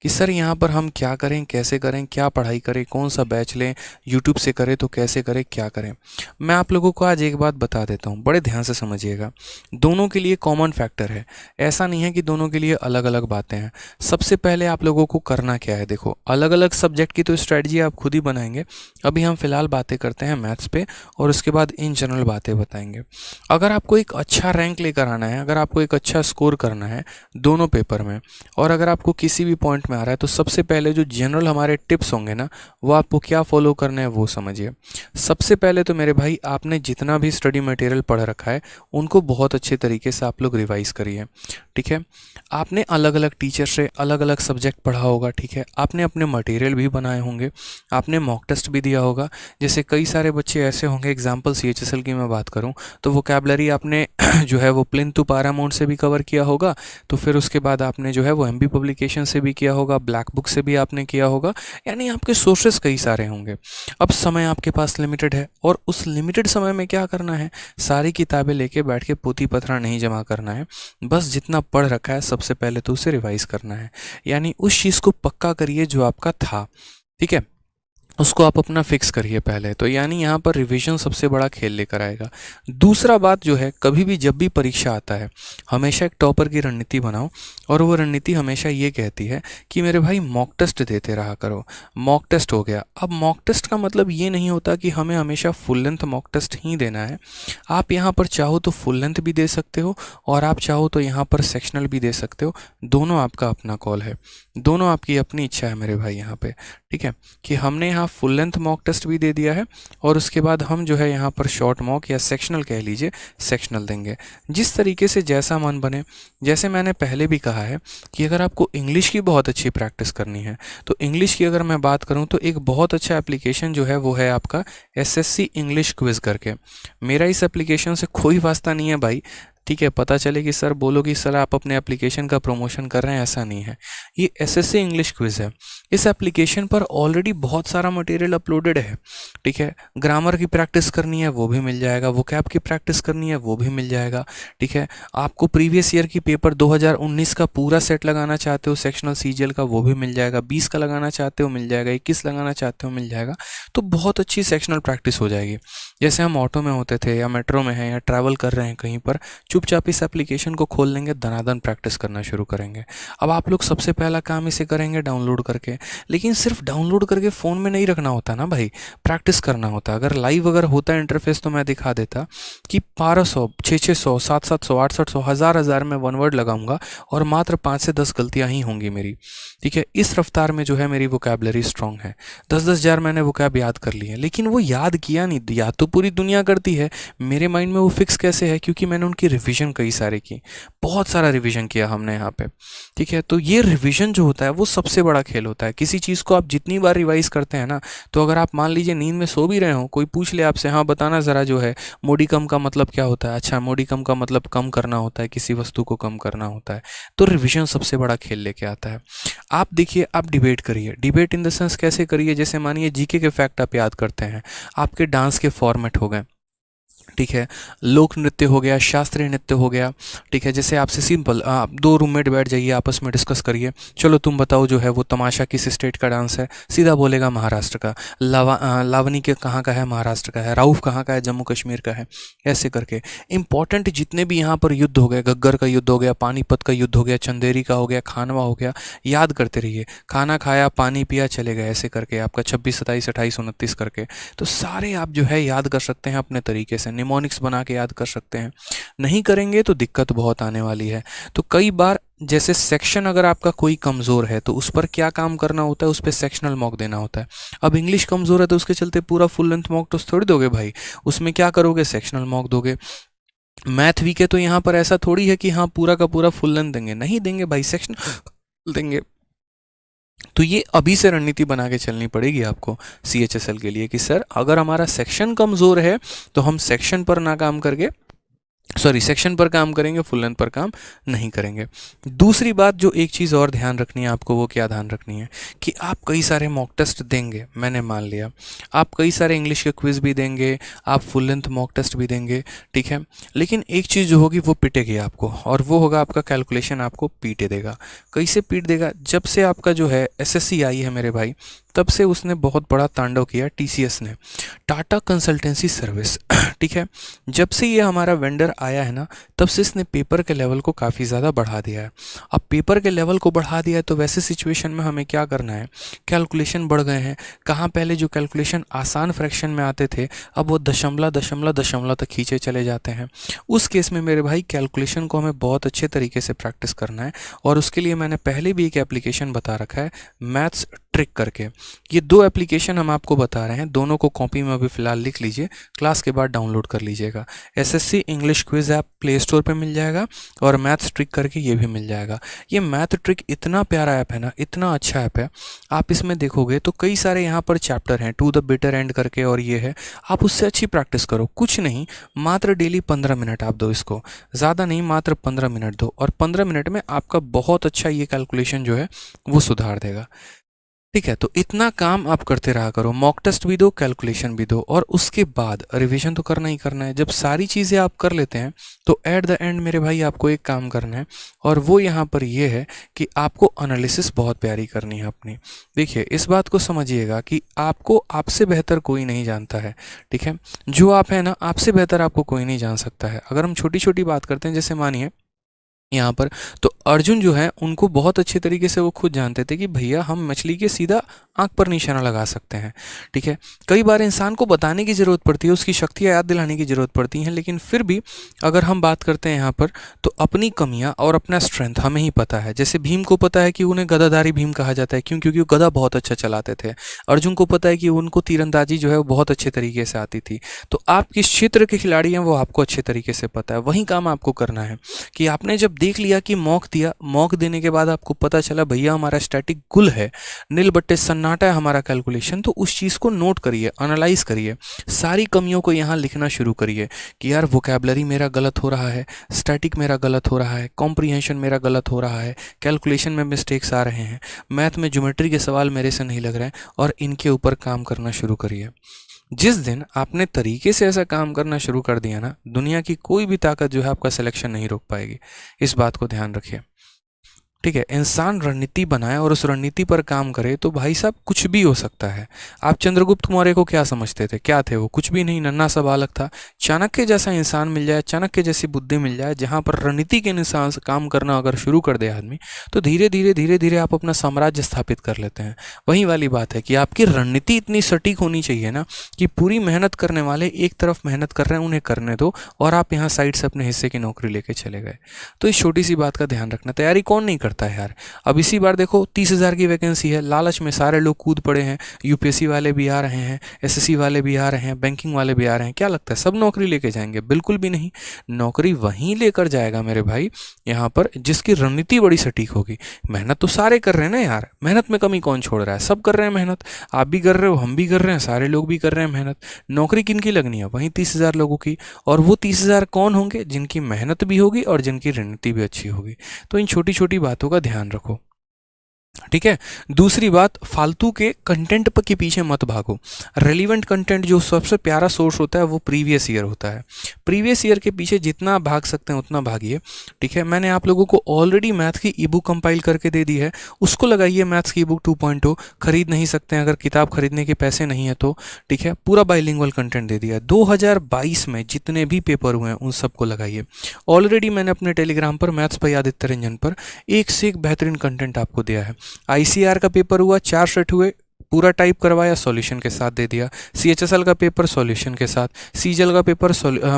कि सर यहाँ पर हम क्या करें, कैसे करें, क्या पढ़ाई करें, कौन सा बैच लें, यूट्यूब से करें तो कैसे करें, क्या करें। मैं आप लोगों को आज एक बात बता देता हूँ, बड़े ध्यान से समझिएगा। दोनों के लिए कॉमन फैक्टर है, ऐसा नहीं है कि दोनों के लिए अलग अलग बातें हैं। सबसे पहले आप लोगों को करना क्या है, देखो अलग अलग सब्जेक्ट की तो स्ट्रेटजी आप खुद ही बनाएंगे। अभी हम फिलहाल बातें करते हैं मैथ्स पे और उसके बाद इन जनरल बातें बताएंगे। अगर आपको एक अच्छा रैंक लेकर आना है, अगर आपको एक अच्छा स्कोर करना है दोनों पेपर में, और अगर आपको किसी भी पॉइंट में आ रहा है, तो सबसे पहले जो जनरल हमारे टिप्स होंगे ना, वो आपको क्या फॉलो करना है वो समझिए। सबसे पहले तो मेरे भाई आपने जितना भी स्टडी मटेरियल पढ़ रखा है उनको बहुत अच्छे तरीके से आप लोग रिवाइज करिए। ठीक है, आपने अलग अलग टीचर से अलग अलग सब्जेक्ट पढ़ा होगा। ठीक है, आपने अपने मटेरियल भी बनाए होंगे, आपने मॉक टेस्ट भी दिया होगा। जैसे कई सारे बच्चे ऐसे होंगे, एग्जाम्पल CHSL की मैं बात करूं तो वोकैबलरी आपने जो है वो प्लिंथ टू पारामाउंट से भी कवर किया होगा। तो फिर उसके बाद आपने जो है वो MB पब्लिकेशन से भी किया होगा, ब्लैक बुक से भी आपने किया होगा, यानी आपके सोर्सेस कई सारे होंगे। अब समय आपके पास लिमिटेड है और उस लिमिटेड समय में क्या करना है, सारी किताबें लेके बैठ के पोथी पथरा नहीं जमा करना है। बस जितना पढ़ रखा है सबसे पहले तो उसे रिवाइज करना है, यानी उस चीज़ को पक्का करिए जो आपका था। ठीक है, उसको आप अपना फिक्स करिए पहले तो, यानी यहाँ पर रिवीजन सबसे बड़ा खेल लेकर आएगा। दूसरा बात जो है, कभी भी जब भी परीक्षा आता है हमेशा एक टॉपर की रणनीति बनाओ, और वो रणनीति हमेशा ये कहती है कि मेरे भाई मॉक टेस्ट देते रहा करो। मॉक टेस्ट हो गया, अब मॉक टेस्ट का मतलब ये नहीं होता कि हमें हमेशा फुल लेंथ मॉक टेस्ट ही देना है। आप यहाँ पर चाहो तो फुल लेंथ भी दे सकते हो और आप चाहो तो यहाँ पर सेक्शनल भी दे सकते हो, दोनों आपका अपना कॉल है, दोनों आपकी अपनी इच्छा है मेरे भाई यहाँ पे। ठीक है, कि हमने यहाँ फुल लेंथ मॉक टेस्ट भी दे दिया है और उसके बाद हम जो है यहाँ पर शॉर्ट मॉक या सेक्शनल कह लीजिए, सेक्शनल देंगे, जिस तरीके से जैसा मन बने। जैसे मैंने पहले भी कहा है कि अगर आपको इंग्लिश की बहुत अच्छी प्रैक्टिस करनी है तो इंग्लिश की अगर मैं बात करूँ तो एक बहुत अच्छा एप्लीकेशन जो है वो है आपका SSC इंग्लिश क्विज करके। मेरा इस एप्लीकेशन से कोई वास्ता नहीं है भाई, ठीक है, पता चले कि सर बोलो कि सर आप अपने एप्लीकेशन का प्रमोशन कर रहे हैं, ऐसा नहीं है। ये SSC इंग्लिश क्विज है, इस एप्लीकेशन पर ऑलरेडी बहुत सारा मटेरियल अपलोडेड है। ठीक है, ग्रामर की प्रैक्टिस करनी है वो भी मिल जाएगा, वोकैब की प्रैक्टिस करनी है वो भी मिल जाएगा। ठीक है, आपको प्रीवियस ईयर की पेपर 2019 का पूरा सेट लगाना चाहते हो सेक्शनल CGL का, वो भी मिल जाएगा। 20 का लगाना चाहते हो मिल जाएगा, 21 लगाना चाहते हो मिल जाएगा। तो बहुत अच्छी सेक्शनल प्रैक्टिस हो जाएगी। जैसे हम ऑटो में होते थे या मेट्रो में हैं या ट्रैवल कर रहे हैं कहीं पर, चुपचाप इस एप्लीकेशन को खोल लेंगे, दनादन प्रैक्टिस करना शुरू करेंगे। अब आप लोग सबसे पहला काम इसे करेंगे डाउनलोड करके, लेकिन सिर्फ डाउनलोड करके फ़ोन में नहीं रखना होता ना भाई, प्रैक्टिस करना होता। अगर लाइव अगर होता इंटरफेस तो मैं दिखा देता कि 1200, 600, 700, 800, 1000 में वन वर्ड लगाऊंगा और मात्र 5 से 10 गलतियां ही होंगी मेरी। ठीक है, इस रफ्तार में जो है मेरी वोकैबलरी स्ट्रांग है। 10-10 हज़ार मैंने वोकैब याद कर लिए, लेकिन वो याद किया नहीं, याद तो पूरी दुनिया करती है, मेरे माइंड में वो फिक्स कैसे है, क्योंकि मैंने उनकी रिवीजन कई सारे की, बहुत सारा रिवीजन किया हमने यहाँ पे। ठीक है, तो ये रिवीजन जो होता है वो सबसे बड़ा खेल होता है। किसी चीज़ को आप जितनी बार रिवाइज करते हैं ना, तो अगर आप मान लीजिए नींद में सो भी रहे हो, कोई पूछ ले आपसे, हाँ बताना ज़रा जो है मोडिकम का मतलब क्या होता है, अच्छा मोडिकम का मतलब कम करना होता है, किसी वस्तु को कम करना होता है। तो रिवीजन सबसे बड़ा खेल लेके आता है। आप देखिए, आप डिबेट करिए, डिबेट इन द सेंस कैसे करिए, जैसे मानिए जीके के फैक्ट आप याद करते हैं, आपके डांस के फॉर्मेट हो गए। ठीक है, लोक नृत्य हो गया, शास्त्रीय नृत्य हो गया। ठीक है, जैसे आपसे सिंपल आप 2 रूममेट बैठ जाइए, आपस में डिस्कस करिए, चलो तुम बताओ जो है वो तमाशा किस स्टेट का डांस है, सीधा बोलेगा महाराष्ट्र का। लावनी के कहाँ का है, महाराष्ट्र का है। राउफ कहाँ का है, जम्मू कश्मीर का है। ऐसे करके इंपॉर्टेंट जितने भी यहाँ पर युद्ध हो गए, घग्गर का युद्ध हो गया, पानीपत का युद्ध हो गया, चंदेरी का हो गया, खानवा हो गया, याद करते रहिए। खाना खाया, पानी पिया, चले गए, ऐसे करके आपका 26, 27, 28, 29 करके, तो सारे आप जो है याद कर सकते हैं अपने तरीके से, निमोनिक्स बना के याद कर सकते हैं। नहीं करेंगे तो दिक्कत बहुत आने वाली है। तो कई बार जैसे सेक्शन अगर आपका कोई कमज़ोर है तो उस पर क्या काम करना होता है, उस पर सेक्शनल मॉक देना होता है। अब इंग्लिश कमज़ोर है तो उसके चलते पूरा फुल लेंथ मॉक तो थोड़ी दोगे भाई, उसमें क्या करोगे, सेक्शनल मॉक दोगे। मैथ वीक है तो यहाँ पर ऐसा थोड़ी है कि हाँ पूरा का पूरा फुल लेंथ देंगे, नहीं देंगे भाई, सेक्शन देंगे। तो ये अभी से रणनीति बना के चलनी पड़ेगी आपको CHSL के लिए कि सर अगर हमारा सेक्शन कमज़ोर है तो हम सेक्शन पर ना काम करके सॉरी सेक्शन पर काम करेंगे, फुल लेंथ पर काम नहीं करेंगे। दूसरी बात जो एक चीज़ और ध्यान रखनी है आपको, वो क्या ध्यान रखनी है कि आप कई सारे मॉक टेस्ट देंगे, मैंने मान लिया आप कई सारे इंग्लिश के क्विज भी देंगे, आप फुल लेंथ मॉक टेस्ट भी देंगे, ठीक है, लेकिन एक चीज़ जो होगी वो पिटेगी आपको, और वो होगा आपका कैलकुलेशन आपको पीटे देगा। कैसे पीट देगा? जब से आपका जो है एसएससी आई है मेरे भाई, तब से उसने बहुत बड़ा तांडव किया टीसीएस ने, टाटा कंसल्टेंसी सर्विस ठीक है। जब से ये हमारा वेंडर आया है ना, तब से इसने पेपर के लेवल को काफ़ी ज़्यादा बढ़ा दिया है। अब पेपर के लेवल को बढ़ा दिया है तो वैसे सिचुएशन में हमें क्या करना है, कैलकुलेशन बढ़ गए हैं। कहाँ पहले जो कैलकुलेशन आसान फ्रैक्शन में आते थे, अब वो दशमलव दशमलव दशमलव तक खींचे चले जाते हैं। उस केस में मेरे भाई कैलकुलेशन को हमें बहुत अच्छे तरीके से प्रैक्टिस करना है, और उसके लिए मैंने पहले भी एक एप्लीकेशन बता रखा है, मैथ्स ट्रिक करके। ये दो एप्लीकेशन हम आपको बता रहे हैं, दोनों को कॉपी में अभी फ़िलहाल लिख लीजिए, क्लास के बाद डाउनलोड कर लीजिएगा। SSC English quiz app play store पे मिल जाएगा, और मैथ्स ट्रिक करके ये भी मिल जाएगा। ये मैथ ट्रिक इतना प्यारा ऐप है ना, इतना अच्छा ऐप है। आप इसमें देखोगे तो कई सारे यहाँ पर चैप्टर हैं, टू द बेटर एंड करके, और ये है, आप उससे अच्छी प्रैक्टिस करो। कुछ नहीं, मात्र डेली 15 मिनट आप दो इसको, ज़्यादा नहीं, मात्र 15 मिनट दो, और 15 मिनट में आपका बहुत अच्छा ये कैलकुलेशन जो है वो सुधार देगा। ठीक है, तो इतना काम आप करते रहा करो, मॉक टेस्ट भी दो, कैलकुलेशन भी दो, और उसके बाद रिवीजन तो करना ही करना है। जब सारी चीज़ें आप कर लेते हैं तो एट द एंड मेरे भाई आपको एक काम करना है, और वो यहाँ पर ये है कि आपको एनालिसिस बहुत प्यारी करनी है अपनी। देखिए, इस बात को समझिएगा कि आपको आपसे बेहतर कोई नहीं जानता है, ठीक है। जो आप हैं ना, आपसे बेहतर आपको कोई नहीं जान सकता है। अगर हम छोटी छोटी बात करते हैं, जैसे मानिए यहाँ पर, तो अर्जुन जो है उनको बहुत अच्छे तरीके से वो खुद जानते थे कि भैया हम मछली के सीधा आंख पर निशाना लगा सकते हैं, ठीक है। कई बार इंसान को बताने की ज़रूरत पड़ती है, उसकी शक्तियाँ याद दिलाने की ज़रूरत पड़ती हैं, लेकिन फिर भी अगर हम बात करते हैं यहाँ पर, तो अपनी कमियाँ और अपना स्ट्रेंथ हमें ही पता है। जैसे भीम को पता है कि उन्हें गदाधारी भीम कहा जाता है, क्यों? क्योंकि वो गदा बहुत अच्छा चलाते थे। अर्जुन को पता है कि उनको तीरंदाजी जो है वो बहुत अच्छे तरीके से आती थी। तो आप किस क्षेत्र के खिलाड़ी हैं वो आपको अच्छे तरीके से पता है। वही काम आपको करना है कि आपने जब देख लिया कि मॉक दिया, मॉक देने के बाद आपको पता चला भैया हमारा स्टैटिक गुल है, नील बट्टे सन्नाटा है हमारा कैलकुलेशन, तो उस चीज़ को नोट करिए, एनालाइज करिए, सारी कमियों को यहाँ लिखना शुरू करिए कि यार वोकैबलरी मेरा गलत हो रहा है, स्टैटिक मेरा गलत हो रहा है, कॉम्प्रीहेंशन मेरा गलत हो रहा है, कैलकुलेशन में मिस्टेक्स आ रहे हैं, मैथ में ज्योमेट्री के सवाल मेरे से नहीं लग रहे हैं, और इनके ऊपर काम करना शुरू करिए। जिस दिन आपने तरीके से ऐसा काम करना शुरू कर दिया ना, दुनिया की कोई भी ताकत जो है आपका सिलेक्शन नहीं रोक पाएगी। इस बात को ध्यान रखिए, ठीक है। इंसान रणनीति बनाए और उस रणनीति पर काम करे तो भाई साहब कुछ भी हो सकता है। आप चंद्रगुप्त मौर्य को क्या समझते थे? क्या थे वो? कुछ भी नहीं, नन्हा सा बालक था। चाणक्य जैसा इंसान मिल जाए, चाणक्य जैसी बुद्धि मिल जाए, जहाँ पर रणनीति के अनुसार काम करना अगर शुरू कर दे आदमी, तो धीरे धीरे धीरे धीरे आप अपना साम्राज्य स्थापित कर लेते हैं। वही वाली बात है कि आपकी रणनीति इतनी सटीक होनी चाहिए ना कि पूरी मेहनत करने वाले एक तरफ मेहनत कर रहे हैं, उन्हें करने दो, और आप यहाँ साइड से अपने हिस्से की नौकरी लेके चले गए। तो इस छोटी सी बात का ध्यान रखना। तैयारी कौन नहीं करता है यार? अब इसी बार देखो 30,000 की वैकेंसी है, लालच में सारे लोग कूद पड़े हैं। यूपीएससी वाले भी आ रहे हैं, एसएससी वाले भी आ रहे हैं, बैंकिंग वाले भी आ रहे हैं। क्या लगता है सब नौकरी लेके जाएंगे? बिल्कुल भी नहीं। नौकरी वहीं लेकर जाएगा मेरे भाई यहाँ पर जिसकी रणनीति बड़ी सटीक होगी। मेहनत तो सारे कर रहे हैं ना यार, मेहनत में कमी कौन छोड़ रहा है? सब कर रहे हैं मेहनत, आप भी कर रहे हो, हम भी कर रहे हैं, सारे लोग भी कर रहे हैं मेहनत। नौकरी किन की लगनी है? वहीं 30,000 लोगों की। और वो 30,000 कौन होंगे? जिनकी मेहनत भी होगी और जिनकी रणनीति भी अच्छी होगी। तो इन छोटी छोटी बातों का ध्यान रखो, ठीक है। दूसरी बात, फालतू के कंटेंट पर के पीछे मत भागो। रेलिवेंट कंटेंट जो सबसे प्यारा सोर्स होता है वो प्रीवियस ईयर होता है। प्रीवियस ईयर के पीछे जितना भाग सकते हैं उतना भागिए, ठीक है। मैंने आप लोगों को ऑलरेडी मैथ की ई बुक कंपाइल करके दे दी है, उसको लगाइए। मैथ्स की ई बुक 2.0 खरीद नहीं सकते हैं अगर किताब खरीदने के पैसे नहीं है तो, ठीक है। पूरा बाइलिंगुअल कंटेंट दे दिया है। 2022 में जितने भी पेपर हुए हैं उन सबको लगाइए। ऑलरेडी मैंने अपने टेलीग्राम पर मैथ्स भाई आदित्य रंजन पर एक से एक बेहतरीन कंटेंट आपको दिया है। आईसीआर का पेपर हुआ, 4 सेट हुए, पूरा टाइप करवाया, सॉल्यूशन के साथ दे दिया। सीएचएसएल का पेपर सॉल्यूशन के साथ, सीजल का पेपर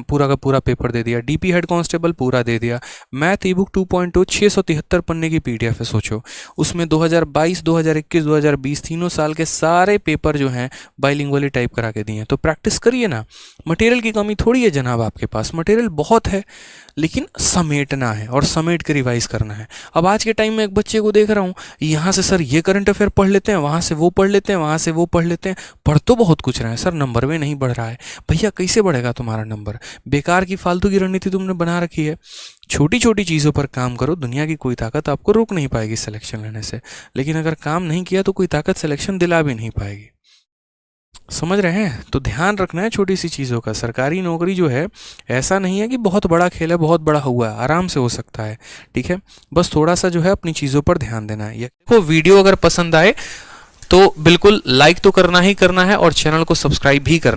पूरा का पूरा पेपर दे दिया। डीपी हेड कांस्टेबल पूरा दे दिया। मैथ ई बुक 2.0 673 पन्ने की पीडीएफ है, सोचो। उसमें 2022, 2021, 2020 तीनों साल के सारे पेपर जो हैं बाइलिंगुअली टाइप करा के दिए हैं। तो प्रैक्टिस करिए ना। मटेरियल की कमी थोड़ी है जनाब, आपके पास मटेरियल बहुत है, लेकिन समेटना है और समेट के रिवाइज करना है। अब आज के टाइम में एक बच्चे को देख रहा हूँ, यहाँ से सर ये करंट अफेयर पढ़ लेते हैं, वहाँ से वो पढ़ लेते हैं, वहाँ से वो पढ़ लेते हैं, पढ़ तो बहुत कुछ रहे हैं सर, नंबर में नहीं बढ़ रहा है। भैया कैसे बढ़ेगा तुम्हारा नंबर? बेकार की फालतू की रणनीति तुमने बना रखी है। छोटी छोटी चीज़ों पर काम करो, दुनिया की कोई ताकत आपको रोक नहीं पाएगी सिलेक्शन लेने से। लेकिन अगर काम नहीं किया तो कोई ताकत सिलेक्शन दिला भी नहीं पाएगी। समझ रहे हैं? तो ध्यान रखना है छोटी सी चीज़ों का। सरकारी नौकरी जो है ऐसा नहीं है कि बहुत बड़ा खेल है, बहुत बड़ा हुआ है, आराम से हो सकता है। ठीक है, बस थोड़ा सा जो है अपनी चीज़ों पर ध्यान देना है। देखो, वीडियो अगर पसंद आए तो बिल्कुल लाइक तो करना ही करना है और चैनल को सब्सक्राइब भी करना।